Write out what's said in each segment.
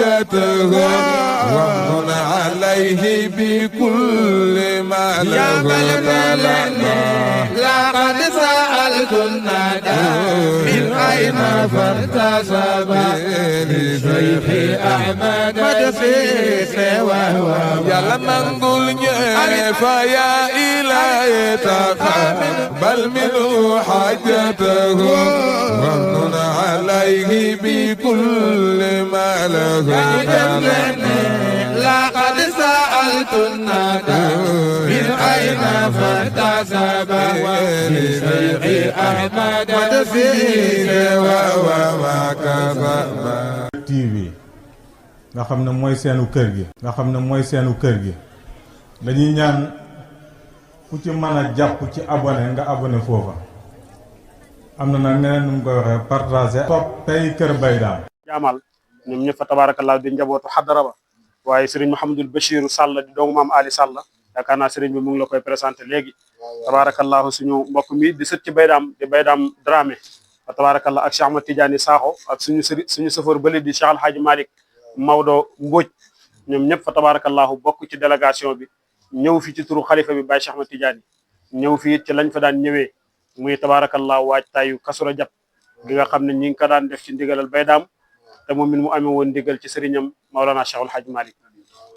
حاجته وامن عليه بكل ما له لقد سألت الندى من أين فارتسب لشيخ أحمد مدسيس وهو يلا نقول فيا إلهي تقبل منه حاجته وامن عليه بكل ما له لقد سألت الندى من أين فارتسب لشيخ أحمد مدسيس وهو TV nga xam ne mooy seenu kër gi dañuy ñaan ku ci mën a jàpp ci abonné nga abonné foofa am na nag neneen nu mu koy waxee partagé toppay Kër Baydam jaamal ñoom ñëpp fa tabarakallah di njabootu xadara ba waaye sëriñ Mouhamadul Bachiru Sall di doomu maam Ali Sall yaakaar naa sëriñ bi mu ngi la koy présenté léegi tabarakallahu suñu mbokk mi di sët ci Baydam di Baydam Dramé fa tabarakallah ak Cheikh Ahmad Tidiane Sakho ak suñu sëfoor bële di Cheikh Alhaji Malick Maodo Mbodj ñoom ñëpp fa tabarakallahu bokk ci délégation bi ñëw fi ci turu xalifa bi Baye Cheikh Ahmad Tidiane ñëw fi it ci lañ fa daan ñëwee muy tabarakallahu waaj tayu Kazu Rajab gi nga xam ne ñi ngi ko daan def ci ndigalal Baydam te moom it mu amee woon ndigal ci sëriñam Maolana Cheikh Alhaji Malick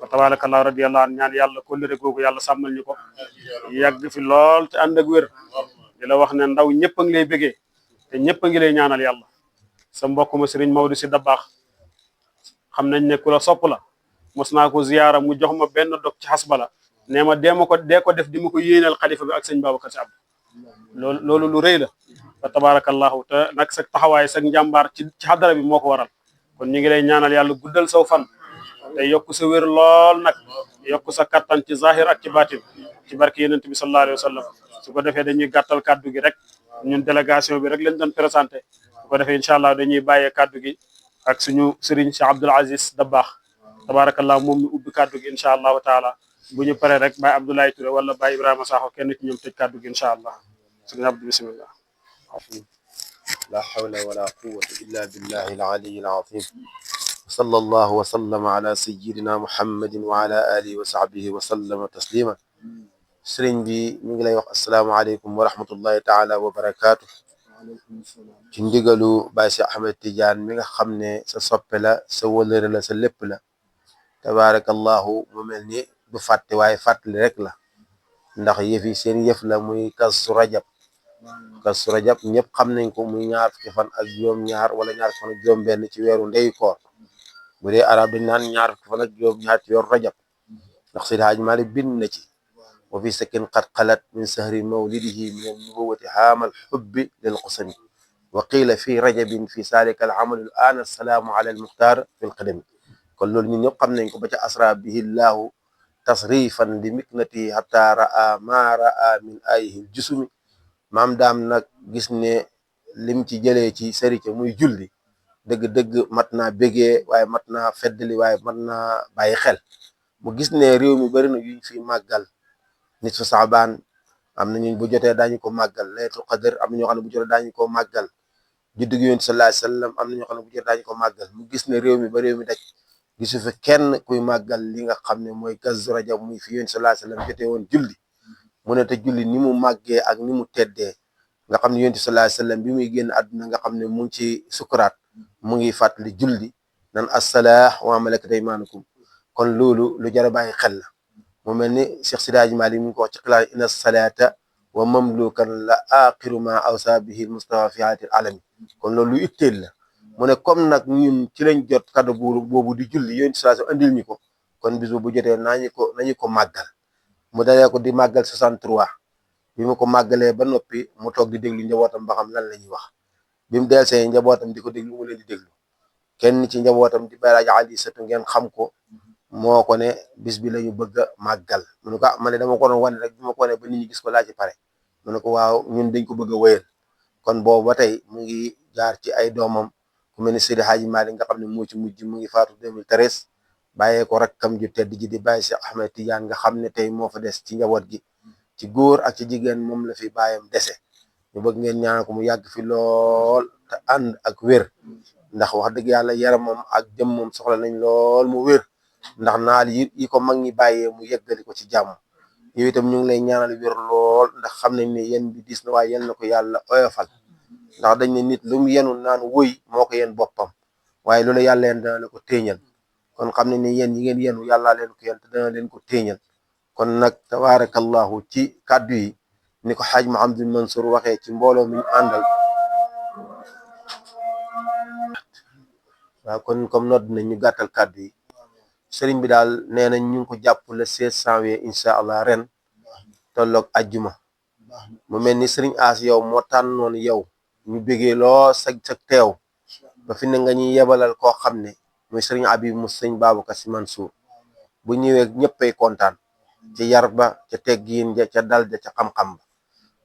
fa tabarakallahu radiyallahu anhu ñaan yàlla kóllëre googu yàlla sàmmal ñu ko yàgg fi lool te ànd ak wér di la wax ne ndaw ñëpp a ngi lay bégee te ñëpp a ngi lay ñaanal yàlla sa mbokk ma sëriñ Maodo si Dabaax xam nañ ne ku la sopp la mos naa ko ziyaara mu jox ma benn dog ci xasbala nee ma dee ko def di ma ko yéenal xalifa bi ak sëñ Babacar Si Abdou loolu lu rëy la fa tabarakallahu te nag sa taxawaay sa njàmbaar ci xadara bi moo ko waral kon ñu ngi lay ñaanal yàlla guddal saw fan te yokk sa wér lool nag yokk sa kattan ci zahir ak ci batin ci barke yenent bi sallallahu alayhi wa sallam su ko defee dañuy gàttal kaddu gi rek ñun délégation bi rek lañ doon présenté su ko defee incha allah dañuy bàyyee kaddu gi ak suñu sëriñ Cheikh Abdoul Aziz Dabakh tabarakallah moom ñu ubbi kaddu gi incha allahu taala bu ñu paree rek Baye Abdoulaye Touré wala Baye Ibrahima Sakho kenn ci ñoom tëj kaddu gi incha allah sëriñ Abdou bismillah لا حول ولا قوة إلا بالله العلي العظيم صلى الله وسلم على سيدنا محمد وعلى آله وصحبه وسلم تسليما sëriñ bi mi ngi lay wax asalaamaaleykum wa rahmatullahi taala wa barakaatu ci ndigalu Baye Cheikh Ahmed Tidiane mi nga xam ne sa soppe la sa wëlëre la sa lépp la tabarakallahu mu mel ni du fàtte waaye fàttali rek la ndax yëfi seen yëf la muy Kazu Rajab ñëpp xam nañ ko muy ñaar fukki fan ak juróom-ñaar wala ñaar fukki fan ak juróom-benn ci weeru ndeyu koor bu dee arab dañ naan ñaar fukki fan ak juróom-ñaar ci weeru rajab ndax Seydi Hadji Malick bind na ci wa fi sakin qad xalat min sahri mawlidihi min an-nubuwati haamal hubbi lil qusami wa qiila fi rajabin fi salika al amalu al ana assalaamu ala al muxtaar fi l qadami kon loolu ñun ñëpp xam nañ ko ba ca asra bihi llahu tasrifan li miknati hatta ra'a ma ra'a min ayihi l jusumi maam daam nag gis ne lim ci jëlee ci sarica muy julli dëgg-dëgg mat naa bégee waaye mat naa feddali waaye mat naa bàyyi xel mu gis ne réew mi bëri na yuñ fi màggal nit fa saabaan am na ñu bu jotee daañu ko màggal laylatul qadr am na ñoo xam ne bu jotee daañu ko màggal juddug Yonent sallallahu alayhi wasallam am na ñoo xam ne bu jotee daañu ko màggal mu gis ne réew mi ba réew mi daj gisu fi kenn kuy màggal li nga xam ne mooy Kazu Rajab muy fi Yonent sallallahu alayhi wasallam jotee woon julli mu ne te julli ni mu màggee ak ni mu teddee nga xam ne Yonent sallallahu alayhi wasallam bi muy génn àdduna nga xam ne mu ngi ci sukuraat mu ngi fàttali julli nan assalaa wa malakat aymaanukum kon loolu lu jar a bàyyi xel la mu mel ni Cheikh Seydi Hadji Malick mi ngi ko wax ci xilaar inna salaata wa mamlukan la axiru ma awsa bihi Mustafa fi haatil alami kon loolu lu itteel la mu ne comme nag ñun ci lañ jot kaddu boobu di julli Yonent sallallahu alayhi wasallam andil ñu ko kon bis bu jotee nañu ko màggal mu dalee ko di màggal 63 bi mu ko màggalee ba noppi mu toog di déglu njabootam ba xam lan la ñuy wax bi mu delsee njabootam di ko déglu mu leen di déglu kenn ci njabootam di Baye Ali Satu ngeen xam ko moo ko ne bis bi la ñu bëgg a màggal mu ne ko man de dama ko doon wane rek bi ma ko wane ba nit ñi gis ko laa ci pare mu ne ko waaw ñun dañ ko bëgg a wéyal kon boobu ba tey mu ngi jaar ci ay doomam ku mel ni Seydi Hadji Malick nga xam ne moo ci mujj mu ngi faatu 2013 bàyyee ko rakkam ju tedd ji di Baye Cheikh Ahmed Tidiane nga xam ne tey moo fa des ci njaboot gi ci góor ak ci jigéen moom la fi bàyyam dese ñu bëgg ngeen ñaan ko mu yàgg fi lool te ànd ak wér ndax wax dëgg yàlla yaramam ak jëmmam soxla nañ lool mu wér ndax naal yi ko mag ñi bàyyee mu yeggali ko ci jàmm yow itam ñu ngi lay ñaanal wér lool ndax xam nañ ne yen bi diis na waaye yal na ko yàlla oyofal ndax dañ ne nit lu mu yenu naan woy moo ko yen boppam waaye loolu yàlla yen dana la ko téeñal kon xam nañ ne yéen yi ngeen yenu yàllaa leen ko yen te dana leen ko téeñal kon nag tabaarakallahu ci kàddu yi ni ko xaaj Mouhamadou Mansour waxee ci mbooloo mi ñu àndal waaw kon comme nodd nañ ñu gàttal kàddu yi sëriñ bi daal nee nañ ñu ngi ko jàpp le 16 janvier incha allah ren tolloog ajjuma mu mel ni sëriñ As yow moo tànnoon yow ñu bégee loo sa teew ba fi ne nga ñuy yebalal koo xam ne muy sëriñ Habib mu sëriñ Babacar Sy Mansour bu ñëwee ñëppay kontaan ci yar ba ca teggiin ja ca dal ja ca xam-xam ba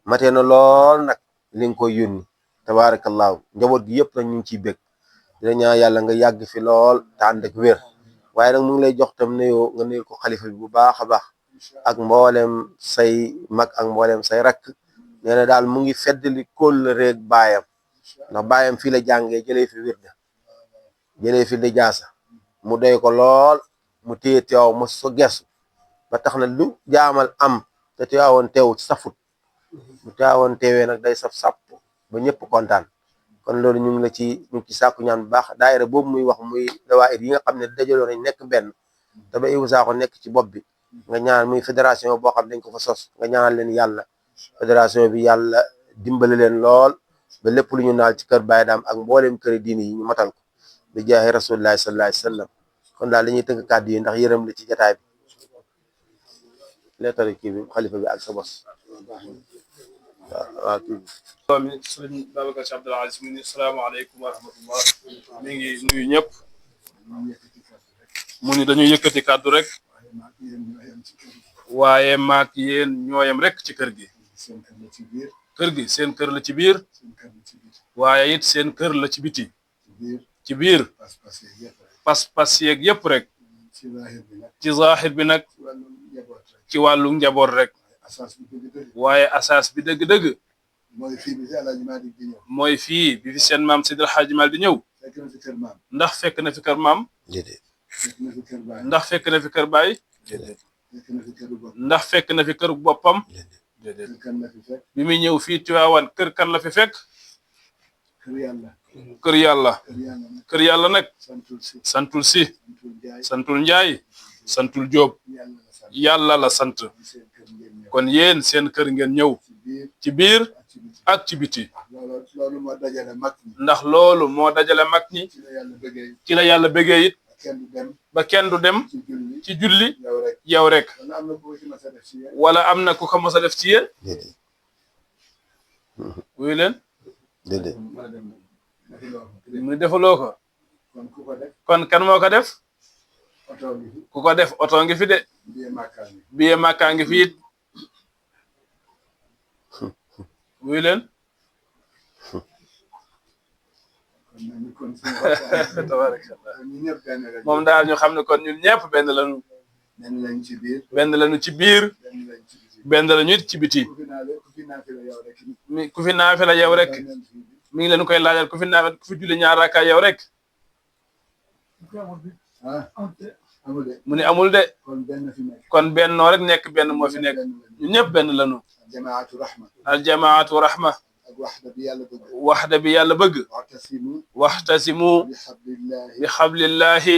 matee na lool nag li nga koy yónni tabaarakallaahu njaboot gi yëpp nag ñu ngi ciy bég dina ñaan yàlla nga yàgg fi lool te ànd ak wér waaye nag mu ngi lay jox tam nuyoo nga nuyul ko xalifa bi bu baax a baax ak mboolem say mag ak mboolem say rakk nee na daal mu ngi feddali kóllëre ak baayam ndax baayam fii la jàngee jëlee fi wirda jëlee fi lijaasa mu doy ko lool mu téye teew ma so gesu ba tax na lu jaamal am te teewoon teew ci safut bu teewoon teewee nag day saf sàpp ba ñëpp kontaan kon loolu ñu ngi ci sàkku ñaan bu baax daayira boobu muy wax muy dawaayir yi nga xam ne dajaloo nañ nekk benn te ba Ibou Sakho nekk ci bopp bi nga ñaan muy fédération boo xam dañ ko fa sos nga ñaanal leen yàlla fédération bi yàlla dimbali leen lool ba lépp lu ñu naal ci kër Baye Dame ak mboolem këri diini yi ñu matal ko bi jaahi rasulillahi sallallahu alayhi wa sallam kon daal dañuy tënk kàddu yi ndax yërëm la ci jotaay bi leetari kii bi xalifa bi ak sa bos waaw kii bi sëriñ Babacar Sy Abdoul Aziz mu ni salaamaaleykum wa rahmatullah mi ngi nuyu ñëpp mu ni dañuy yëkkati kàddu rek waaye maak yéen ñooyam rek ci kër gi seen kër la ci biir waaye it seen kër la ci biti ci biir pas-pas yeeg yëpp rek ci zahir bi nag ci wàllu njaboot rek waaye asaas bi dëgg-dëgg mooy fii bi fi seen maam Seydi El Hadji Malick di ñëw ndax fekk na fi kër maam ndax fekk na fi kër baay ndax fekk na fi kër boppam bi muy ñëw fii Tiwaawan kër kan la fi fekk kër yàlla nag santul si santul njaay santul jóob yàlla la sant kon yéen seen kër ngeen ñëw ci biir ak ci biti ndax loolu moo dajale mag ñi ci la yàlla bëggee it ba kenn du dem ci julli yow rek wala am na ku ko mos a def ci yéen wuyu leen mu defaloo ko kon kan moo ko def ku ko def oto ngi fi de biye màkkaa ngi fi it wuyu leen moom daal ñu xam ne kon ñun ñëpp benn lañu ci biir benn lañu it ci biti ku fi naafi la yow rek mi ngi leen koy laajal ku fi julli ñaar rakka yow rek mu ni amul de kon bennoo rek nekk benn moo fi nekk ñun ñëpp benn lañu aljamaatu rahma waxda bi yàlla bëgg waxtasimu bi xablillahi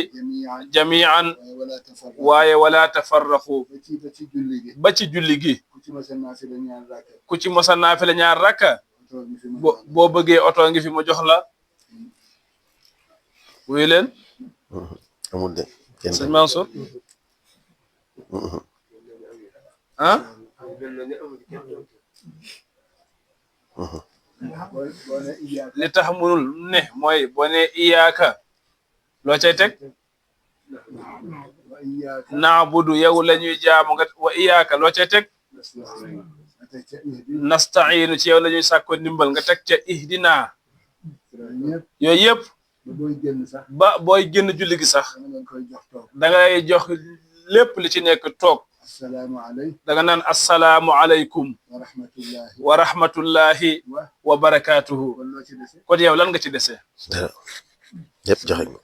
jamian waaye wala tafarraqu ba ci julli gi ku ci mosa naafila ñaar rakka boo bëggee oto ngi fi mu jox la wuyu leen amul de sëñ Mansour ah li tax munul ne mooy boo ne iyaaka loo cay teg naabudu yow la ñuy jaamu nga wa iyaaka loo cay teg nasta'iinu ci yow la ñuy sàkko ndimbal nga teg ca ihdina yooyu yëpp ba booy génn julli gi sax da ngay jox lépp li ci nekk toog da nga naan assalaamu aleykum wa rahmatullahi wa barakaatuhu kon yow lan nga ci dese yëpp joxe nga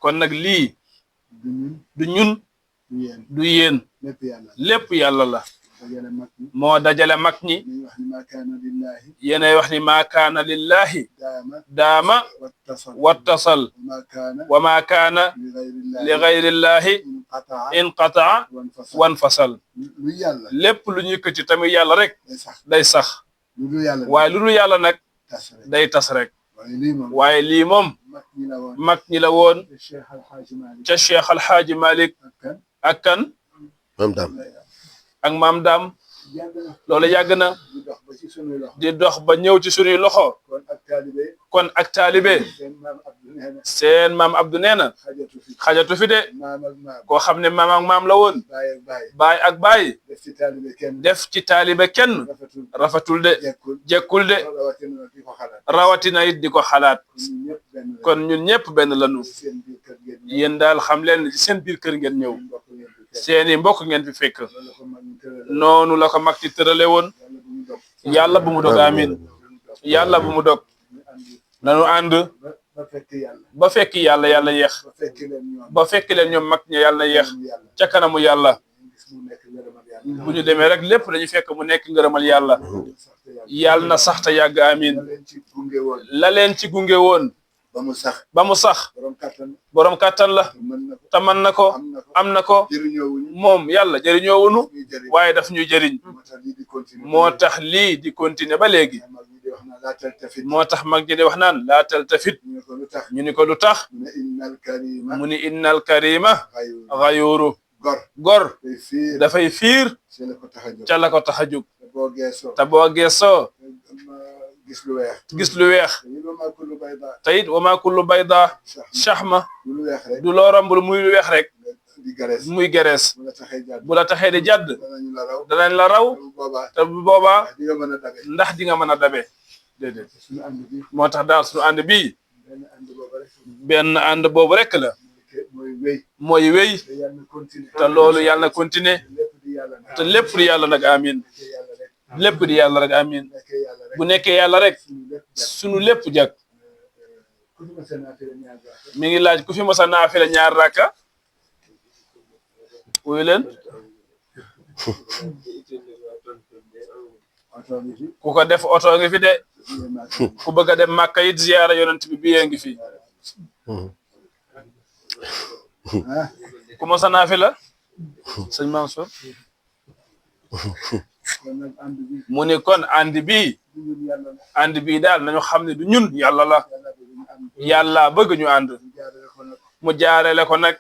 kon nag lii du ñun du yéen lépp yàlla la moo dajale mag ñi yéenay wax ni maa kaana lillahi daama wattasal wa maa kaana li gayrillahi inqataa wanfasal lépp lu ñu yëkkati tamit yàlla rek day sax waaye lu dul yàlla nag day tas rek waaye lii moom mag ñi la woon ca Cheikh Alxaaji Malik ak kan ak maam daam loolu yàgg na di dox ba ñëw ci sunuy loxo kon ak taalibe seen maam Abdou nee na xajatu fi de koo xam ne maam ak maam la woon baay ak baay def ci taalibe kenn rafetul de jekkul de rawatina it di ko xalaat kon ñun ñëpp benn lanu yéen daal xam leen ci seen biir kër ngeen ñëw seeni mbokk ngeen fi fekk noonu la ko mag ci tërale woon yàlla bu mu dog amin yàlla bu mu dog nanu ànd ba fekk yàlla yàlla yeex ba fekk leen ñoom mag ña yàlla yeex ca kanamu yàlla bu ñu demee rek lépp dañu fekk mu nekk ngërëmal yàlla yàlla na sax te yàgg amin la leen ci gunge woon ba mu sax borom kàttan la te mën na ko am na ko moom yàlla jëriñoo wunu waaye daf ñuy jëriñ moo tax lii di continuer ba léegi moo tax mag ñi di wax naan laa taltafit ñu ni ko lu tax mu ni innal karima xayuuru gor dafay fiir ca la ko tax a jóg te boo geesoo gis lu weex te it wa ma kullu bayda shahma du loo rombul muy lu weex rek muy gerees bu la taxee di jàdd danañ la raw te bu boobaa ndax di nga mën a dabe déedéet moo tax daal suñu ànd bii benn ànd boobu rek la mooy wéy te loolu yàlla na continuer te lépp di yàlla nag amin lépp di yàlla rek amin bu nekkee yàlla rek sunu lépp jag mi ngi laaj ku fi mos a naafila ñaar rakka wuyu leen ku ko def oto ngi fi de ku bëgg a dem Màkka it ziyaara yonent bi biyee ngi fi ku mos a naafila sëñ Mansour mu ni kon ànd bii daal nañu xam ne du ñun yàlla la yàlla bëgg ñu ànd mu jaarele ko nag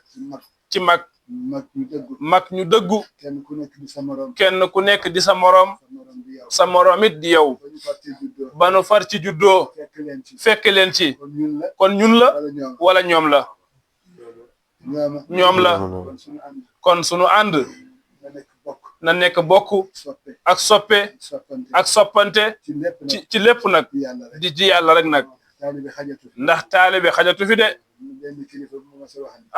ci mag ñu dëggu kenn ku nekk di sa morom sa morom it di yow ba nu far ci juddoo fekk leen ci kon ñun la wala ñoom la kon sunu ànd na nekk bokk ak soppe ak soppante ci lépp nag di yàlla rek nag ndax taalibe xajatu fi de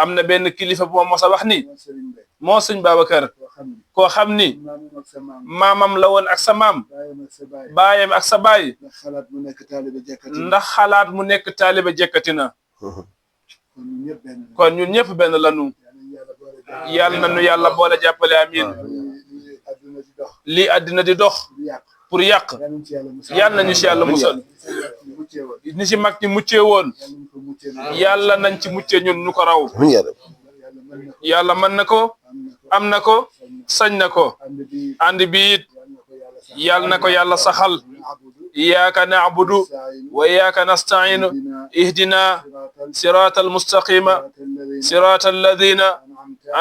am na benn kilifa bu ma mos a wax ni moo sëñ Babacar koo xam ni maamam la woon ak sa maam baayam ak sa baay ndax xalaat mu nekk taalibe jekkati na kon ñun ñëpp benn lanu yàlla na nu yàlla boole jàppale amin lii àddina di dox pour yàq yàlla nañu ci yàlla musal ni ci mag ñi muccee woon yàlla nañ ci muccee ñun ñu ko raw yàlla mën na ko am na ko sañ na ko ànd bi it yàlla na ko yàlla saxal iyyaka na'budu wa iyyaka nasta'inu ihdina siratal mustaqima siratal ladina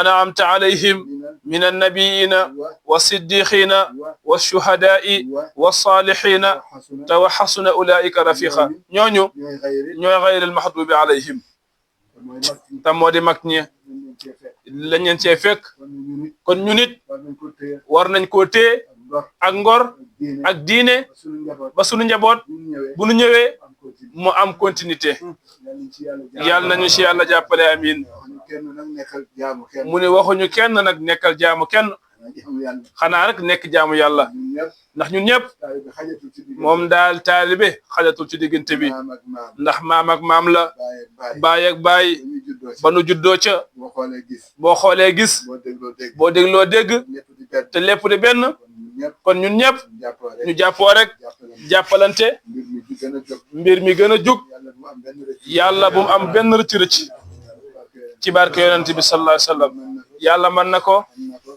أنعمت عليهم من النبيين والصديقين والشهداء والصالحين وحسن أولئك رفيقا ñooñu ñooy غير المحضوب عليهم te moo di mag ñi lañ leen cee fekk kon ñu nit war nañ koo téye ak ngor ak diine ba sunu njaboot bu nu ñëwee mu am continuité yàlla nañu ci yàlla jàppale amin mu ne waxuñu kenn nag nekkal jaamu kenn xanaa rek nekk jaamu yàlla ndax ñun ñëpp moom daal taalibe xajatul ci diggante bi ndax maam ak maam la baay ak baay ba nu juddoo ca boo xoolee gis boo dégloo dégg te lépp di benn kon ñun ñëpp ñu jàppoo rek jàppalante mbir mi gën a jug yàlla bu mu am benn rëcc-rëcc ci barke yonent bi sallallahu alayhi wa sallam yàlla mën na ko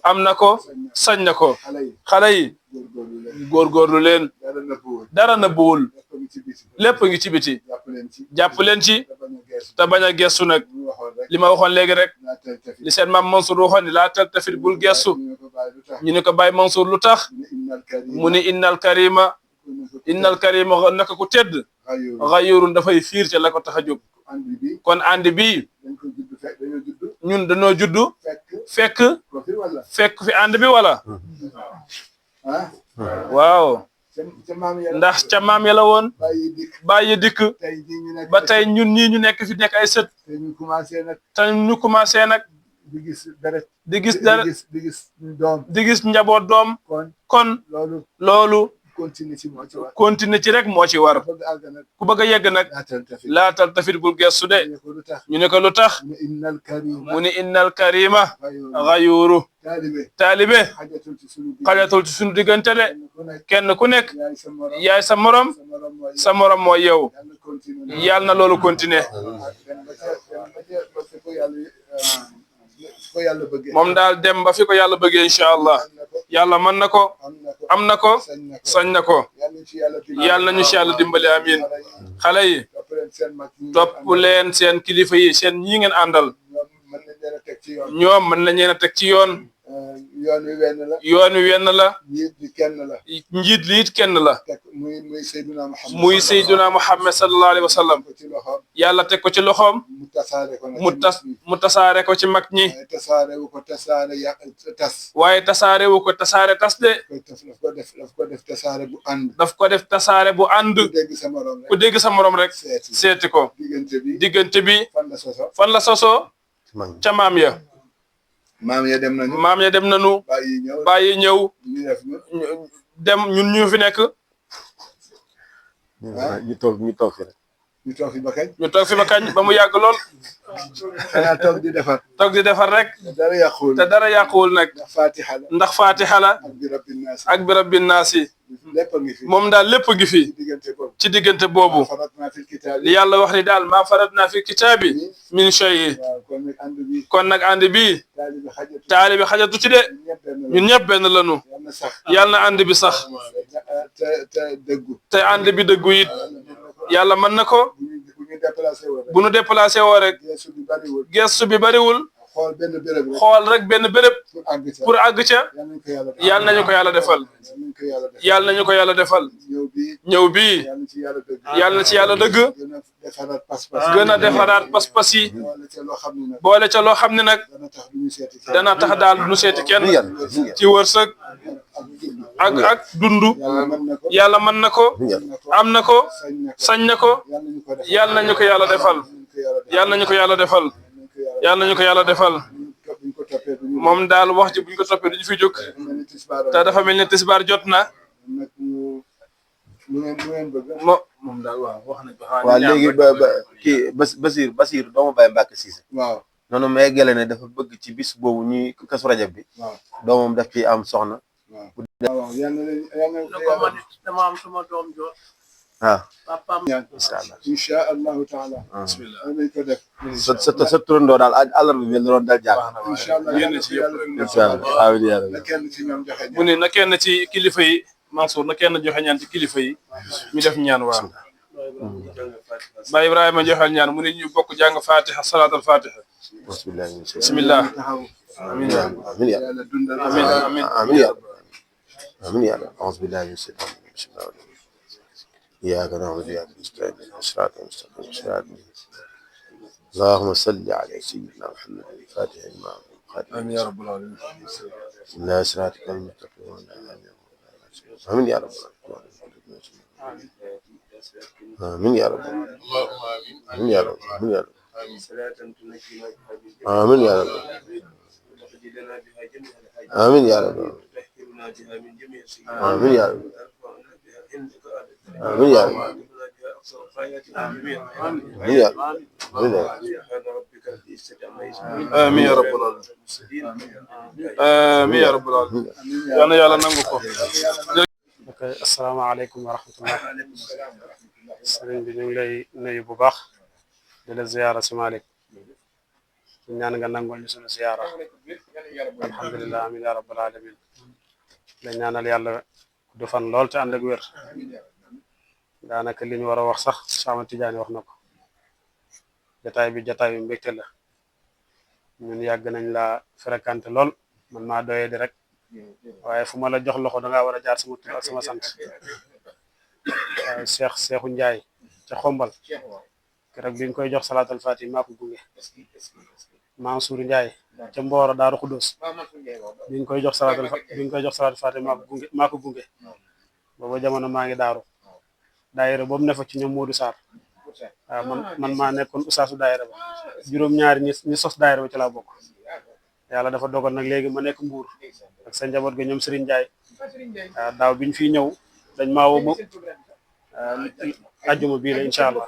am na ko sañ na ko xale yi góorgóorlu leen dara na buwul lépp ngi ci biti jàpp leen ci te bañ a gestu nag li ma waxoon léegi rek li seen maam Mansour waxoon ni laa taltafit bul gestu ñu ne ko Baye Mansour lu tax mu ni innal karima naka ku tedd xayurun dafay fiir ca la ko tax a jóg kon ànd bi ñun dañoo juddu fekk fi ànd bi wala waaw ndax ca maam ya la woon bàyyi dikk ba tey ñun ñii ñu nekk fi nekk ay sët te ñu commencé nag di gis deret di gis njaboot doom kon loolu continuer ci rek moo ci war ku bëgg a yegg nag laatal tafit bul gestu de ñu ne ko lu tax mu ni innal karima xayuuru taalibe xajatul ci sunu diggante de kenn ku nekk yaay sa morom mooy yow yàlla na loolu continuer moom daal dem ba fi ko yàlla bëggee incha allah yàlla mën na ko am na ko sañ na ko yàlla nañu ci yàlla dimbali amin xale yi topp leen seen kilifa yi seen ñi ngeen àndal ñoom mën nañ leen a teg ci yoon yoon wi wenn la njiit li it kenn la muy Seydina Muhammad sallallahu alayhi wa sallam yàlla teg ko ci loxoom mu tasaare ko ci mag ñi waaye tasaare wu ko tasaare tas de daf ko def tasaare bu ànd ku dégg sa morom rek seeti ko diggante bi fan la sosoo ca maam ya maam ya dem nañu bàyyi ñëw dem ñun ñu fi nekk ñu toog fi rek ñu toog fi ba kañ ba mu yàgg lool xanaa toog di defar rek te dara yàquwul nag ndax fatiha la ak bi rabbin naasi moom daal lépp ngi fi ci diggante boobu li yàlla wax ni daal maa faratna fi kitaabi min shay kon nag ànd bi taalibi xajatu ci de ñun ñëpp benn lañu yàlla na ànd bi sax te ànd bi dëggu it yàlla mën na ko bu ñu déplacé woo rek gestu bi bariwul xool rek benn béréb pour àgg ca yàlla nañu ko yàlla defal yàlla nañu ko yàlla defal ñëw bii yàlla na ci yàlla dëgg gën a defaraat pas-pas yi boole ca loo xam ne nag dana tax daal du ñu seeti kenn ci wërsëg ak dundu yàlla mën na ko am na ko sañ na ko yàlla nañu ko yàlla defal yàlla nañu ko yàlla defal yàlla nañu ko yàlla defal moom daal wax ji buñ ko toppee duñu fi jóg te dafa mel ni tisbaar jot na moom daal waaw wax nañ ko waaw léegi kii Basir doomu Baye Mbacke Cissé waaw noonu may gele ne dafa bëgg ci bis boobu ñuy Kazu Rajab bi doomam daf ci am soxna waaw dama am sama doom jo papaam incha allahu taala bismillah nañ ko def sa turandoo daal àllarba bi la doon dal jàpp incha allah incha allah amiin yaa rabbi na kenn ci ñoom joxe mu ne na kenn ci kilifa yi Mansour na kenn joxe ñaan ci kilifa yi ñu def ñaan waaw Baye Ibrahima joxal ñaan mu ne ñu bokk jàng fatiha salaatul fatiha bismillah amiin amiin yaa amiin amiin amiin yaa amiin yaa a'uuzu billahi mina shaytaani rajiim إياك نعبد وإياك نستعين اهدنا الصراط المستقيم صراط اللهم صل على سيدنا محمد الفاتح لما آمين يا رب العالمين لا صراطك المستقيم آمين يا رب آمين يا رب آمين يا رب آمين يا رب آمين يا رب آمين يا رب آمين يا رب آمين يا رب آمين يا رب آمين يا رب العالمين آمين يا رب العالمين yal na yàlla nangu ko. ok asalaamaaleykum wa rahmatullah. sëriñ bi ñu ngi lay nuyu bu baax di la ziyaara si Malick di ñaan nga nangul ñu sunu ziyaara alhamdulilah amin ya rabbal alamin la ñaanal yàlla du fan lool te ànd ak wér daanaka li ñu war a wax sax Cheikh Ahmad Tidiane wax na ko jataay bi jataay bi mbégte la ñun yàgg nañ la fréquenté lool man maa doyee di rek waaye fu ma la jox loxo da ngaa war a jaar sama tur ak sama sant Seexu Njaay ca xombal keroog bi ñu koy jox salaatal fatih maa ko gunge Mansour Njaay ca Mbooro Daaru Xudóos bi ñu koy jox salaatal fatih maa ko gunge booba jamono maa ngi daaru daayira boobu ne fa ci ñoom Modou Sarr waaw man maa nekkoon usaasu daayira ba juróom-ñaari ñi sos daayira ba ci laa bokk yàlla dafa dogal nag léegi ma nekk Mbuur ak sa njaboot ga ñoom Serigne Ndiaye waaw daaw biñ fiy ñëw dañ maa woo ma ajjuma bii la incha allah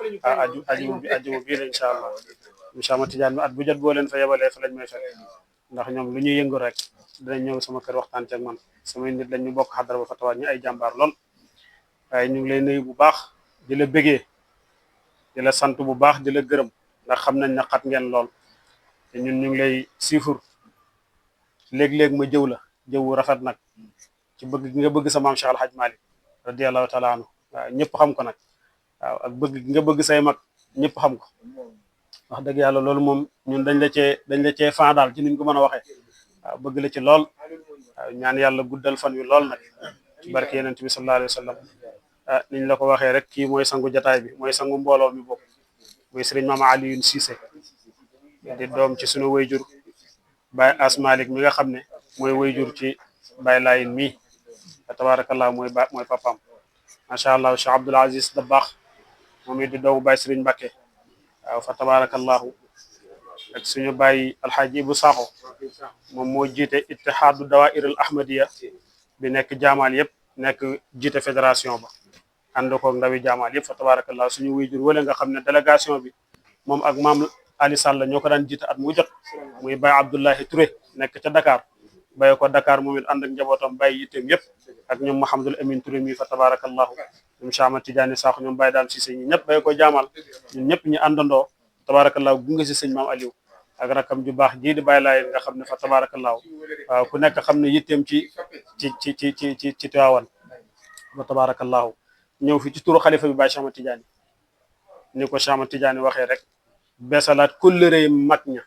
ajjuma bii la incha allah incha allah Tidiane bi at bu jot boo leen fa yebalee fa lañ may fekk ndax ñoom lu ñuy yëngu rek dinañ ñëw sama kër waxtaan ci ak man samay nit lañ ñu bokk xadara ba fa tawaat ñu ay jàmbaar lool waaye ñu ngi lay nuyu bu baax di la bëggee di la sant bu baax di la gërëm ndax xam nañ ne xat ngeen lool te ñun ñu ngi lay siifur léeg-léeg ma jëw la jëwu rafet nag ci bëgg gi nga bëgg sa maam Cheikh Al Hadj Malick radiyallahu taala anhu waaw ñëpp xam ko nag waaw ak bëgg gi nga bëgg say mag ñëpp xam ko wax dëgg yàlla loolu moom ñun dañ la cee fan daal ci niñ ko mën a waxee waaw bëgg la ci lool waaw ñaan yàlla guddal fan wi lool nag ci barke yeneen bi sallallahu alayhi wa sallam ah niñ la ko waxee rek kii mooy sangu jataay bi mooy sangu mbooloo mi bokk muy sëriñ Mama Alioune Cissé di doom ci sunu wayjur Baye As Malick mi nga xam ne mooy wayjur ci Baye Layin mi tabarakallah mooy papaam macha allah Cheikh Abdoul Aziz Dabakh moom it di doomu Baye Serigne Mbacké waaw fa tabarakallahu ak suñu Baye Alhaji Ibou Sakho moom moo jiite ittihaadu dawaa'ir al ahmadiya bi nekk jaamaal yëpp nekk jiite fédération ba ànd koog ndawi jaamaal yëpp fa tabarakallah suñu wayjur wala nga xam ne délégation bi moom ak maam Ali Sall ñoo ko daan jiite at mu jot muy Baye Abdoulahi Touré nekk ca Dakar baye ko Dakar moom it ànd ak njabootam bàyyi yitteem yëpp ak ñoom Mouhamadul Amin Touré mi fa tabarakallahu ñoom Cheikh Ahmad Tidiane Sakho ñoom Baye daam Cissé ñi ñëpp baye ko jaamal ñun ñëpp ñu àndandoo tabarakallahu gunge si sëñ maam Aliou ak rakam ju baax jii di Baye Laye nga xam ne fa tabarakallahu waaw ku nekk xam ne yitteem ci Tiwaawan fa tabarakallahu ñëw fi ci turu xalifa bi Baye Cheikh Ahmad Tidiane ni ko Cheikh Ahmad Tidiane waxee rek beesalaat kullërey mag ña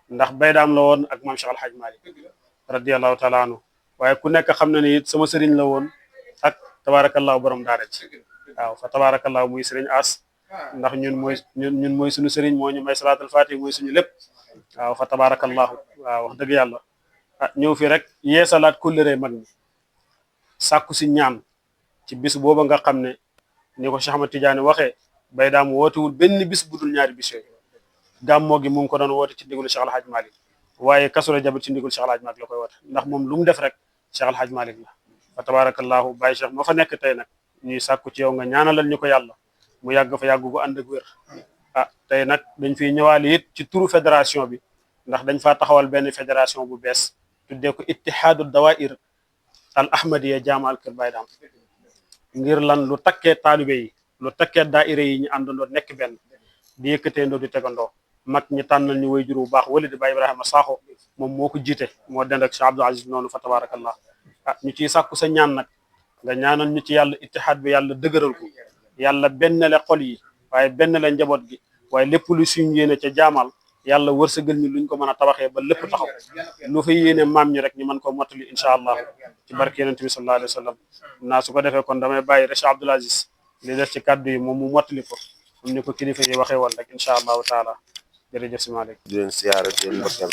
ndax bay daam la woon ak maam Cheikh Al Hadj Malick radiyallahu taala anhu waaye ku nekk xam na ne it sama sëriñ la woon ak tabarakallahu borom daara ci waaw fa tabarakallahu muy sëriñ As ndax ñun mooy suñu sëriñ moo ñu may salaatul fatih mooy suñu lépp waaw fa tabarakallahu waaw wax dëgg yàlla ah ñëw fi rek yeesalaat kullërey mag ñi sàkku si ñaan ci bis booba nga xam ne ni ko Cheikh Ahmad Tidiane waxee bay daam wootewul benn bis budul ñaari bis yooyu gàmmoo gi mu ngi ko doon woote ci ndigalu Cheikh Al Hadj Malick waaye Kazu Rajab ci ndigalu Cheikh Al Hadj Malick la koy woote ndax moom lu mu def rek Cheikh Al Hadj Malick la fa tabarakallahu Baye Cheikh ma fa nekk tey nag ñuy sàkku ci yow nga ñaanalal ñu ko yàlla mu yàgg fa yàgg gu ànd ak wér ah tey nag dañ fiy ñëwaale it ci turu fédération bi ndax dañ faa taxawal benn fédération bu bees tuddee ko ittihaadu dawaa'ir al ahmadiya jaamaal kër Baye Dame ngir lan lu takkee taalibe yi lu takkee daayira yi ñu àndandoo nekk benn di yëkkateendoo di tegandoo mag ñi tànnal ñu wayjur bu baax wala di Baye Ibrahima Sakho moom moo ko jiite moo dend ak Cheikh Abdou Aziz noonu fa tabarakallah ah ñu ciy sàkku sa ñaan nag nga ñaanal ñu ci yàlla ittihaad bi yàlla dëgëral ko yàlla benn le xol yi waaye benn le njaboot gi waaye lépp lu suñu yéene ca jaamal yàlla wërsëgal ñu luñ ko mën a tabaxee ba lépp taxaw lu fa yéene maam ñi rek ñu mën ko mottali incha allah ci barke yonent bi sallallahu alayhi wa sallam naa su ko defee kon damay bàyyi rek Cheikh Abdoul Aziz li def ci kàddu yi moom mu mottali ko comme ni ko kilifa yi waxee woon rek incha allahu taala jërëjëf si Malick di leen siyaara di leen mbokkeel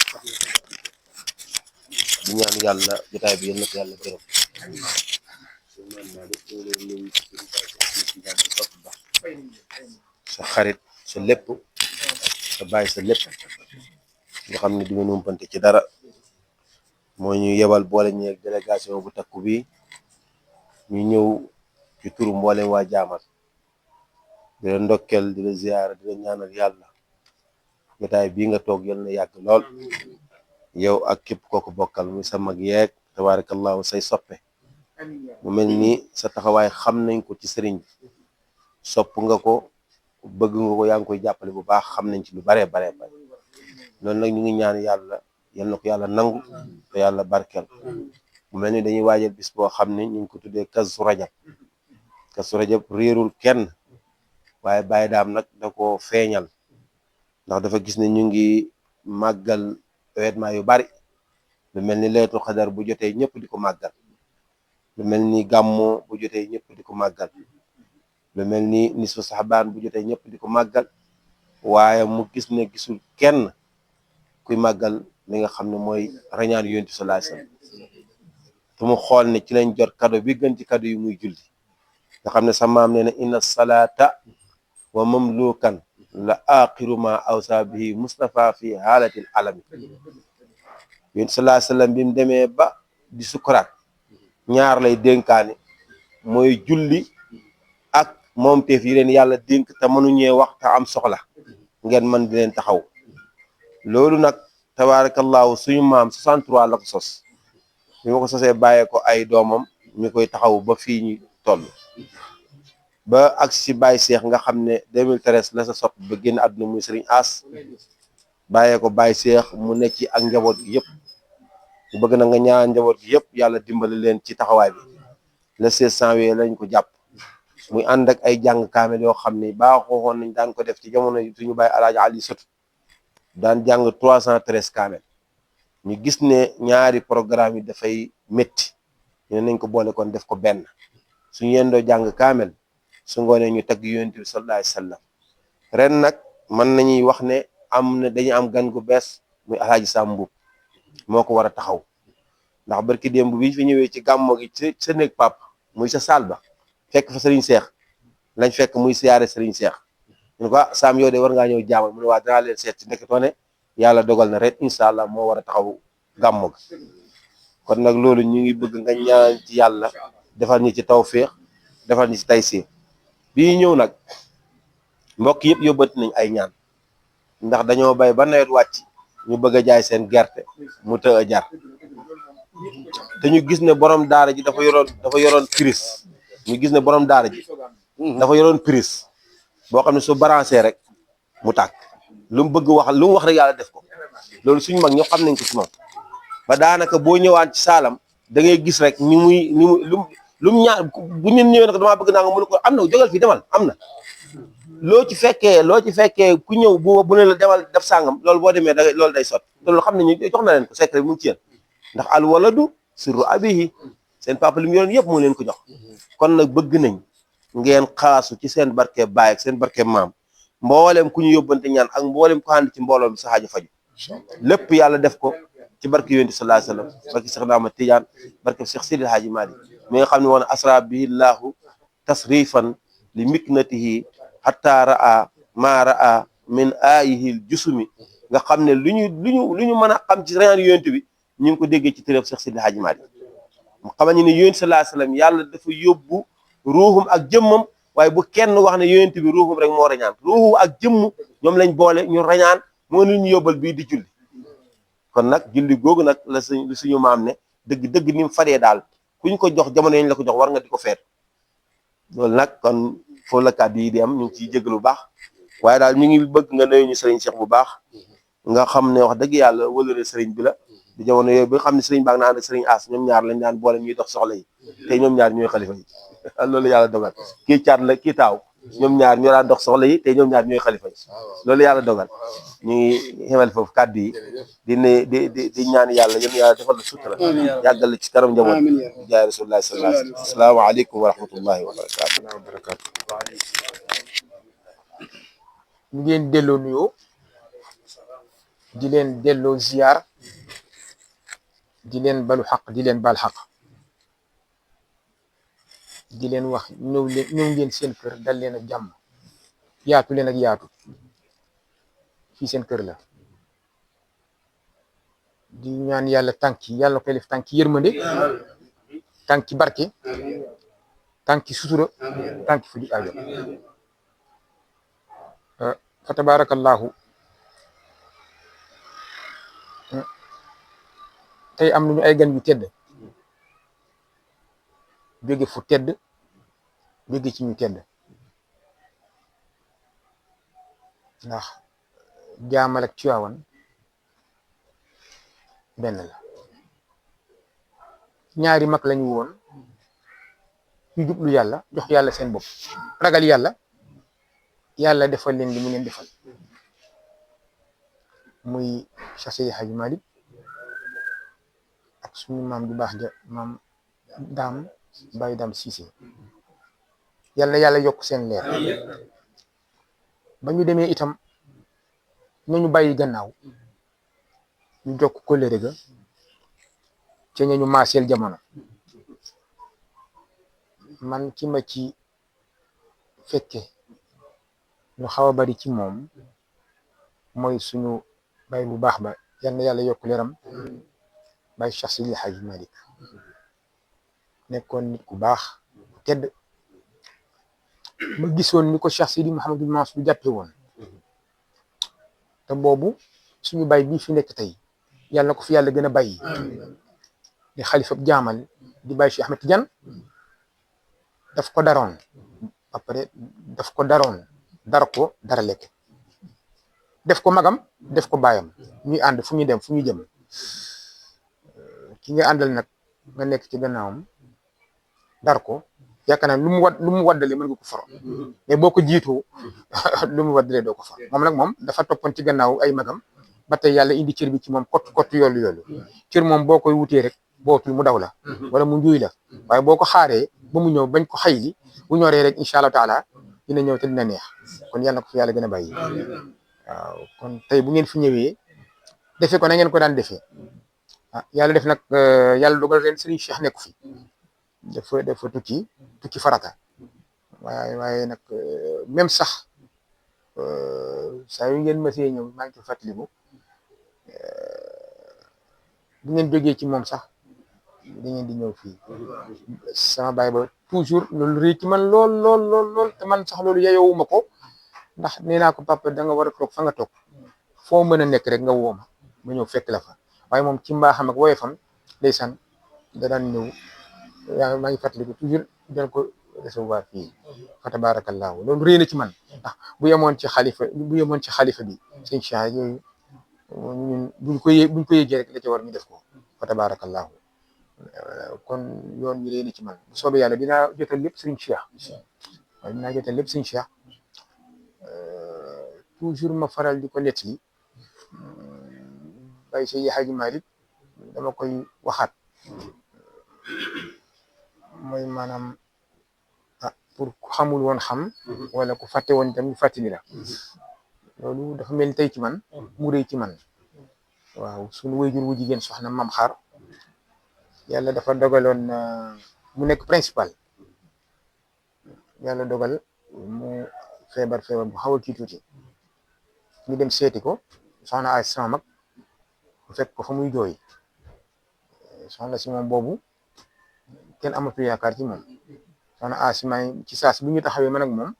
di ñaan yàlla jotaay bi yéen na ko yàlla gërëm sa xarit sa lépp sa bàyyi sa lépp nga xam ne du ngeen umpante ci dara moo ñu yebal boole ñeeg délégation bu takku bi ñu ñëw ci turu mboolem waa jaamal di la ndokkel di la ziyaara di la ñaanal yàlla jotaay bii nga toog yal na yàgg lool yow ak képp kooku bokkal muy sa mag yeeg tabarakallahu say soppe mu mel ni sa taxawaay xam nañ ko ci sëriñ bi sopp nga ko bëgg nga ko yaa ngi koy jàppale bu baax xam nañ ci lu baree bare loolu nag ñu ngi ñaan yàlla yal na ko yàlla nangu te yàlla barkeel mu mel ni dañuy waajal bis boo xam ne ñu ngi ko tuddee Kazu Rajab Kazu Rajab réerul kenn waaye Baye Dame nag da ko feeñal ndax dafa gis ne ñu ngi màggal événement yu bari lu mel ni Laylatul Qadar bu jotee ñëpp di ko màggal lu mel ni gàmmo bu jotee ñëpp di ko màggal lu mel ni nisfu saxbaan bu jotee ñëpp di ko màggal waaye mu gis ne gisul kenn kuy màggal li nga xam ne mooy rañaan yonent bi sallallahu alayhi wasallam te mu xool ne ci lañ jot kado bi gën ci kado yi muy julli nga xam ne sa maam nee na inna salata wa mamlukan la axiru ma awsa bihi Mustafa fi haalatil alami yonent sallallahu alayhi wasallam bi mu demee ba di sukuraat ñaar lay dénkaane mooy julli ak moom teef yi leen yàlla dénk te mënuñee wax te am soxla ngeen mën di leen taxaw loolu nag tabarakallahu suñu maam 63 la ko sos bi ma ko sosee bàyyee ko ay doomam ñu koy taxaw ba fii ñu toll ba ak si Baye Cheikh nga xam ne 2013 la sa sopp ba génn àdduna muy Serigne As bàyyee ko Baye Cheikh mu nekk ci ak njaboot gi yëpp bu bëgg na nga ñaan njaboot gi yëpp yàlla dimbali leen ci taxawaay bi le 16 janvier lañ ko jàpp muy ànd ak ay jàng kaamel yoo xam ne baaxooon nañ daan ko def ci jamono suñu Baye Alaaji Ali Sotu daan jàng 313 kaamel ñu gis ne ñaari programme yi dafay métti ñu ne nañ ko boole kon def ko benn suñu yendoo jàng kaamel su ngoonee ñu tagg yonent bi sallallahu alayhi wasallam ren nag mën nañuy wax ne am na dañu am gan gu bees muy Alaaji Sam Mbuub moo ko war a taxaw ndax barki démb bi fi ñëwee ci gàmmo gi ci sa néeg pap muy sa saal ba fekk fa Serigne Cheikh lañ fekk muy siyaare Serigne Cheikh ñu ko Sam yow de war ngaa ñëw jaamal mu ne waa danaa leen seet ci nekkatoo ne yàlla dogal na ren incha allah moo war a taxaw gàmmo ga kon nag loolu ñu ngi bëgg nga ñaan ci yàlla defal ñi ci tawféex defal ñi ci taysiir bii ñëw nag mbokk yëpp yóbbati nañ ay ñaan ndax dañoo bay ba nawet wàcc ñu bëgg a jaay seen gerte mu të a jar te ñu gis ne borom daara ji dafa yoroon prise ñu gis ne borom daara ji dafa yoroon prise boo xam ne su branché rek mu tàkk lu mu bëgg wax lu mu wax rek yàlla def ko loolu suñu mag ñoo xam nañ ko ci moom ba daanaka boo ñëwaan ci saalam da ngay gis rek ni muy lu mu ñaar bu ñu ñëwee nag damaa bëgg naa nga mënu ko am na jógal fii demal am na loo ci fekkee ku ñëw bu ne la demal def sàngam loolu boo demee da loolu day sot loolu xam nañu jox na leen ko secret bi mu ngi ci yéen ndax al waladu sirru abihi seen papa li mu yoroon yëpp moo leen ko jox kon nag bëgg nañ ngeen xaasu ci seen barke baay ak seen barke maam mboolem ku ñu yóbbante ñaan ak mboolem ku ànd ci mbooloo mi sa xaaju faju lépp yàlla def ko ci barke yonent sallallahu alayhi wasallam barke Cheikh Ahmad Tidiane barke Cheikh Sidi Hadji Malick mi nga xam ne woon asra bihi llahu tasrifan li miknatihi hatta ra'a ma ra'a min ayihil jusumi nga xam ne lu ñu mën a xam ci rañaan yonent bi ñu ngi ko déggee ci tërëf Cheikh Sidi Hadji Malick mu xamal ñu ne yonent sallallahu alayhi wasallam yàlla dafa yóbbu ruuxum ak jëmmam waaye bu kenn wax ne yonent bi ruuxum rek moo rañaan ruuxu ak jëmm ñoom lañ boole ñu rañaan moo ñu yóbbal bii di julli kon nag julli googu nag la suñu maam ne dëgg ni mu fadee daal kuñ ko jox jamono yi la ko jox war nga di ko feet loolu nag kon foofu la kàddu yi di am ñu ngi ciy jégg lu baax waaye daal ñu ngi bëgg nga nuyu ñu Serigne Cheikh bu baax nga xam ne wax dëgg yàlla wëlëre Serigne bi la di jamono yooyu ba nga xam ne Serigne baa ngi naan ak Serigne As ñoom ñaar lañ daan boole ñuy dox soxla yi te ñoom ñaar ñooy xalifa yi loolu yàlla dogal kii caat la kii taaw ñoom ñaar ñoo daan dox soxla yi te ñoom ñaar ñooy xalifa yi loolu yàlla dogal ñu ngi xemal foofu kàddu yi di ñaan yàlla yéen yàlla defal la sutura yàggal la ci kanam njaboot jaay rasulullah sallallahu alayhi wasallam assalaamu aleykum wa rahmatullahi wa barakatuh ñu ngeen delloo nuyoo di leen delloo ziyaar di leen balu xaq di leen bal xaq di leen wax ñëw ngeen seen kër dal leen ak jàmm yaatu leen ak yaatu fii seen kër la di ñaan yàlla tànki yàlla koy def tànki yërmande tànki barke tànki sutura tànki fu aajo fa tabarakallahu tey am nañu ay gan yu tedd jóge fu tedd jóge ci ñu tedd ndax jaamal ak Tiwaawan benn la ñaari mag lañu woon ñu jublu yàlla jox yàlla seen bopp ragal yàlla yàlla defal leen li mu leen defal muy Cheikh Seydi Hadji Malick ak suñu maam ju baax ja maam daam Baye Dame Cissé yàlla yokk seen leer ba ñu demee itam ñu bàyyi gannaaw ñu jokk kóllëre ga ca ñu maaseel jamono man ki ma ci fekke ñu xaw a bari ci moom mooy suñu bay bu baax ba yal na yàlla yokk leeram Baye Cheikh Seydi Hadji Malick nekkoon nit ku baax tedd ma gisoon ni ko Cheikh Seydi Mouhamadou Mansour jàppe woon te boobu suñu bay bii fi nekk tey yàlla na ko fi yàlla gën a bàyyi di xalifa jaamal di Baye Cheikh Ahmed Tidiane daf ko daroon après daf ko daroon dar ko dara lekk def ko magam def ko baayam ñuy ànd fu ñuy dem fu ñuy jëm ki nga àndal nag nga nekk ci gannaawam dar ko yaakaar naa lu mu waddale mën nga ko foro mais boo ko jiitoo lu mu waddale doo ko for moom nag moom dafa toppoon ci gannaaw ay magam ba tey yàlla indi cër bi ci moom kott yoolu cër moom boo koy wutee rek bootul mu daw la wala mu njuuy la waaye boo ko xaaree ba mu ñëw bañ ko xayli bu ñoree rek incha allah taala dina ñëw te dina neex kon yàlla na ko fi yàlla gën a bàyyi waaw kon tey bu ngeen fi ñëwee defee ko na ngeen ko daan defee yàlla def nag yàlla dogal ren Serigne Cheikh nekku fi dafa tukki farata waaye nag même sax saa yu ngeen mësee ñëw maa ngi ci fàttaliku bu ngeen jógee ci moom sax da ngeen di ñëw fii sama baay ba toujours loolu rëy ci man lool te man sax loolu yeyowuma ko ndax nee naa ko papa da nga war a toog fa nga toog foo mën a nekk rek nga woo ma ñëw fekk la fa waaye moom ci mbaaxam ak woyofam ndeysaan da daan ñëw maa ngi fàttaliku toujours dañ ko recevoir fii fa tabarakallahu loolu rëy na ci man ndax bu yemoon ci xalifa bi sëñ Cheikh yooyu ñun buñ ko yëgee rek la ca war ñu def ko fa tabarakallahu kon yoon wi rëy na ci man bu soobee yàlla dinaa jotal lépp sëñ Cheikh waaye dinaa jotal lépp sëñ Cheikh toujours ma faral di ko nettali Baye Seydi Hadji Malick dama koy waxaat mooy maanaam pour ku xamul woon xam wala ku fàtte woon itam ñu fàttali la loolu dafa mel ni tey ci man mu rëy ci man waaw suñu wayjur wu jigéen soxna Mam Xaar yàlla dafa dogaloon mu nekk principal yàlla dogal mu feebar bu xaw a kii tuuti ñu dem seeti ko soxna ay sama mag fekk ko fa muy jooy soxna si moom boobu kenn amatu yaakaar ci moom soxna asimaay ci saas bi ñu taxawee man ak moom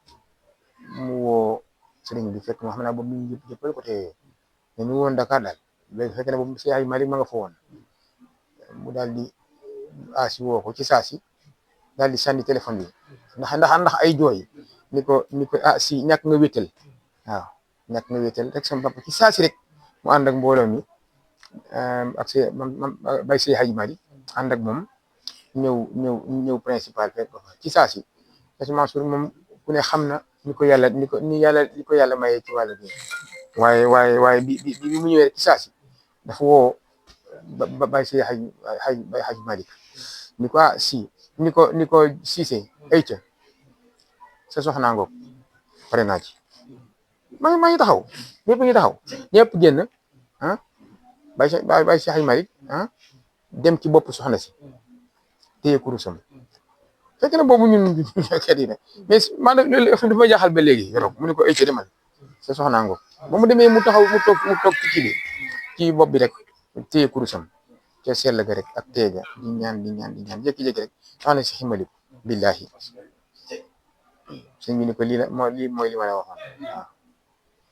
mu woo sëriñ bi fekk ma xam naa boobu mi ngi jëppal ko te ñu woon Dakar daal léegi fekk na boobu Seydi Hadji Malick ma nga fa woon mu daal di asi woo ko ci saasi daal di sànni téléphone bi ndax ay jooy ni ko si ñàkk nga wéttal waaw ñàkk nga wéttal rek sama papa ci saasi rek mu ànd ak mbooloo mi ak Baye Seydi Hadji Malick ànd ak moom ñëw principal fekk ko ci saasi parce que Mansour moom ku ne xam na ni ko yàlla mayee ci wàll bi waaye bi mu ñëwee rek ci saasi dafa woo Baye Seydi Hadji Malick ni ko si ni ko Cissé ayca sa soxnaa ngoog pare naa ci maa ngi taxaw ñëpp ngi taxaw ñëpp génn Baye Seydi Hadji Malick dem ci bopp soxna si téye kurusam fekk na boobu ñun kat yi ne mais maanaam loolu dafa ma jaaxal ba léegi yoroo mu ne ko ayca demal sa soxnaa ngoog ba mu demee mu toog ci kii bi ci bopp bi rek téye kurusam ca sell ga rek ak teega di ñaan jékki-jékki rek soxna si ximali billahi sëñ bi ni ko lii mooy li ma la waxoon waaw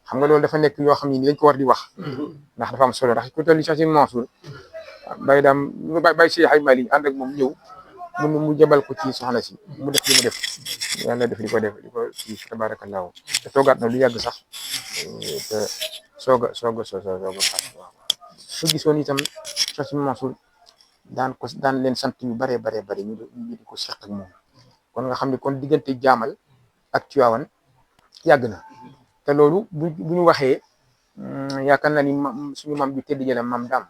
xam nga loolu dafa nekk yoo xam ni dañ ko war di wax ndax dafa am solo ndax ku toll ni Cheikh Mansour bay si xay mali ànd ak moom ñëw mu jabal ko ci soxna si mu def li mu def yàlla def di ko ci tabarakallahu te toogaat na lu yàgg sax te sooga fat waaw su gisoon itam Cheikh Mansour daan leen sant yu bare ñu di ko seq ak moom kon nga xam ne kon diggante jaamal ak Tiwaawan yàgg na te loolu bu ñu waxee yaakaar naa ni suñu maam bi tedd jëlam maam daam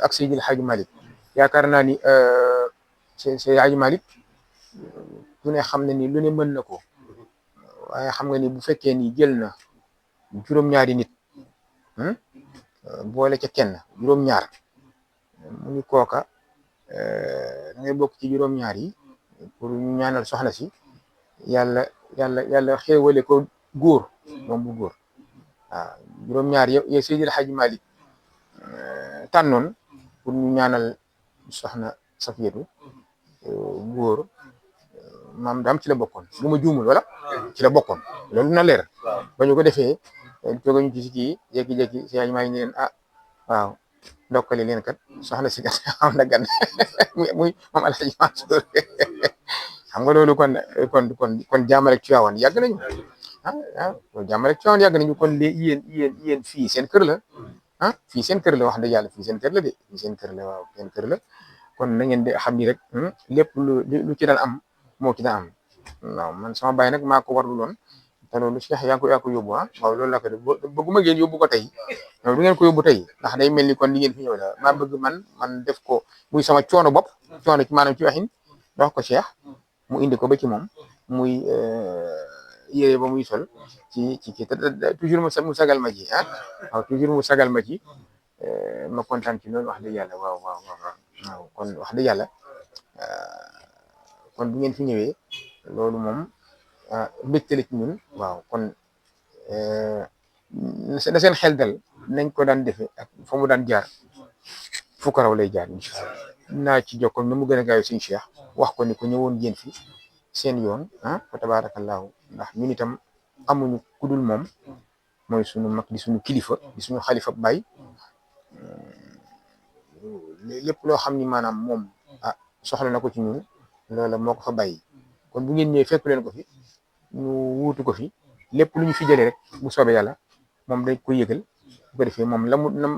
ak Seydil Hadji Malick yaakaar naa ni Seydil Hadji Malick lu ne xam ne ni lu ne mën na ko waaye xam nga ni bu fekkee ni jël na juróom-ñaari nit boole ca kenn juróom-ñaar mu ngi kooka da ngay bokk ci juróom-ñaar yi pour ñu ñaanal soxna si yàlla xéewale ko góor moom bu góor waaw juróom-ñaar yow Seydil Hadji Malick tànnoon pour ñu ñaanal soxna Safiyatu góor maam daam ci la bokkoon bu ma juumul wala ci la bokkoon loolu na leer ba ñu ko defee toga ñu ci si kii jékki-jékki si maa ngi leen waaw ndokkali leen kat soxna si kat am na gan muy moom Alhaji Mansour xam nga loolu kon jàmm rek Tiwaawan yàgg nañu loolu jàmm rek Tiwaawan yàgg nañu kon yéen fii seen kër la fii seen kër la wax dëgg yàlla fii seen kër la de fii seen kër la waaw seen kër la kon na ngeen di xam ni rek lépp lu ci daan am moo ci daan am waaw man sama baay nag maa ko warlu loon te loolu Cheikh yaa ko yóbbu waaw loolu laa ko def bëgguma ngeen yóbbu ko tey du ngeen ko yóbbu tey ndax day mel ni kon li ngeen fi ñëw la maa bëgg man def ko muy sama coono bopp coono ci maanaam ci waxin dox ko Cheikh mu indi ko ba ci moom muy yére ba muy sol ci toujours mu sagal ma ci waaw toujours mu sagal ma ci ma kontaan ci loolu wax dëgg yàlla waaw kon wax dëgg yàlla kon bu ngeen fi ñëwee loolu moom mbégte la ci ñun waaw kon na seen xel dal nañ ko daan defee ak fa mu daan jaar fu ko raw lay jaar incha allah naa ci jokkoon na mu gën a gaaw suñu Cheikh wax ko ni ko ñëwoon ngeen fi seen yoon fa tabarakallahu ndax ñun itam amuñu kudul moom mooy suñu mag di suñu kilifa di suñu xalifa baay lépp loo xam ni maanaam moom soxla na ko ci ñun loola moo ko fa bàyyi kon bu ngeen ñëwee fekk leen ko fi ñu wuutu ko fi lépp lu ñu fi jëlee rek bu soobee yàlla moom dañ ko yëgal bu ko defee moom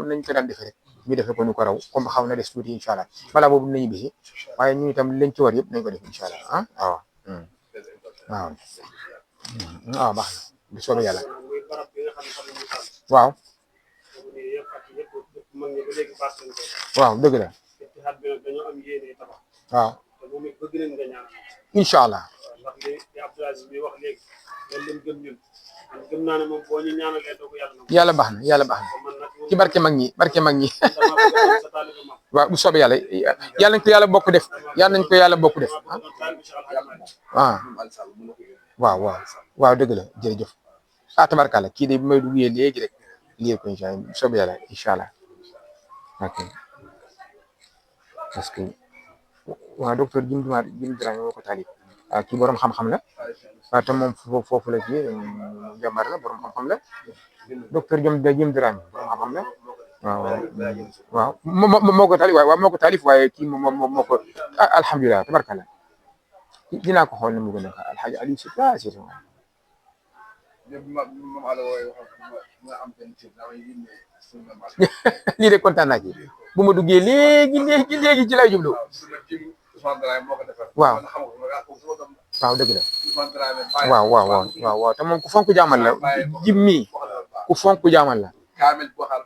nañ ko daan defee rek ñu defee ko ñu ko raw comme xaw na des tuuti incha allah balaa boobu nañu bisi waaye ñu itam lañ ci war yëpp nañ ko def incha allah waaw baax na bu soobee yàlla waaw dëgg la waaw incha allah yàlla baax na ci barke mag ñi waaw bu soobee yàlla yàlla nañ ko yàlla bokk def waaw dëgg la jërëjëf tabarkàlla kii de bi may duggee léegi rek lii ko incha allah bu soobee yàlla incha allah ok parce que waaw docteur Jim Dramé moo ko taalif kii borom xam-xam la waaw te moom foofu la kii jàmbar la borom xam-xam la docteur Jim Dramé borom xam-xam la waaw moo ko taalif waaw moo ko taalif waaye kii moo ko alhamdulilah tabarkalla dinaa ko xool ne mu gën a alxaaji Aliou si place lii de kontaan naa ci bu ma duggee léegi ci lay jublu waaw dëgg la waaw te moom ku fonk jaamal la jim mii ku fonk jaamal la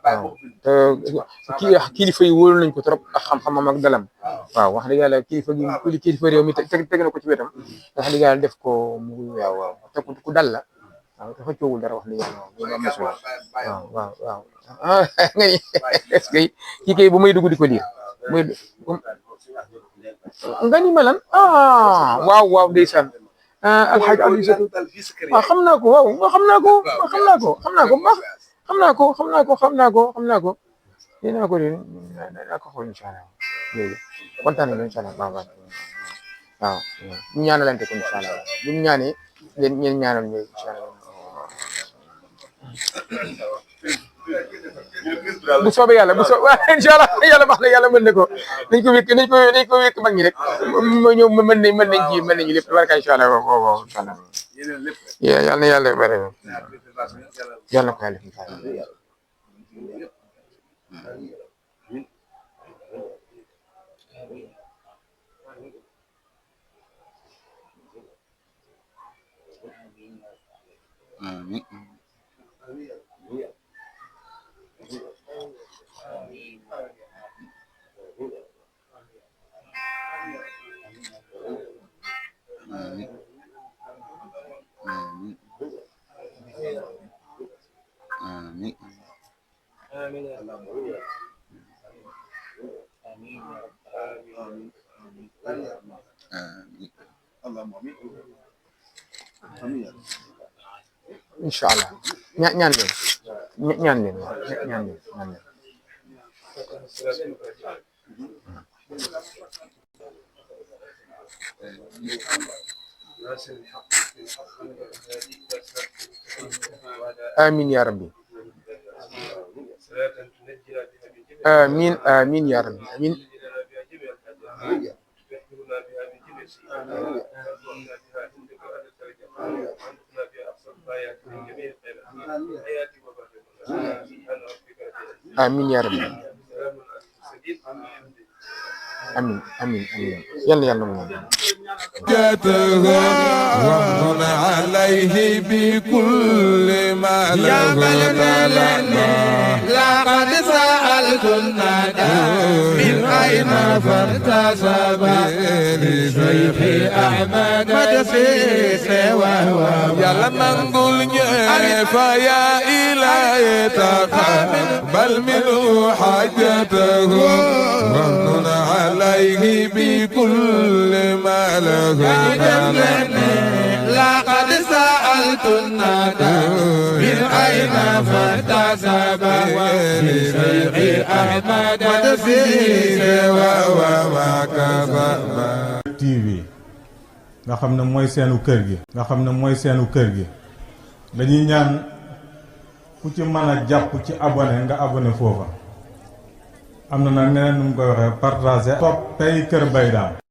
waaw te kilifa yi wóolu nañ ko trop ak xam-xamam ak dalam waaw wax dëgg yàlla kilifa réew mi teg na ko ci wetam wax dëgg yàlla def ko mu waaw te ku dal la waaw dafa coowul dara wax dëgg yàlla am na solo waaw nga ni est-ce que kii kay bu may dugg di ko lire nga ni ma lan waaw ndeysaan alxaaj Aliou Satou waaw xam naa ko waaw xam naa ko naa ko xool incha allah léegi kontaan nañu incha allah baax waaw ñu ñaanalante ko incha allah bu ñu ñaanee ngeen ñaanal ñu incha allah bu soobee yàlla incha allah yàlla baax na yàlla mën na ko nañ ko wékk mag ñi rek ma ñëw mën nañu lépp barka incha allah waaw incha allah yàlla na yàlla bare yàlla na ko yàlla incha allah ñaan leen amin ya rabbi amin ya rabbi amin amin ya rabbi amin yàlla moom ومن عليه بكل ما له لقد سألت الندى من أين فارتسب لشيخ أحمد مدسيس وهو يلا منقول فيا إلهي تقبل منه حاجته ومن عليه بكل ما له لقد سألت الندى من أين فارتسب لشيخ أحمد مدسيس وهو TV nga xam ne mooy seenu kër gi dañuy ñaan ku ci mën a jàpp ci abonné nga abonné foofa am na nag neneen nu mu koy waxee partager toppay Kër Baye Dame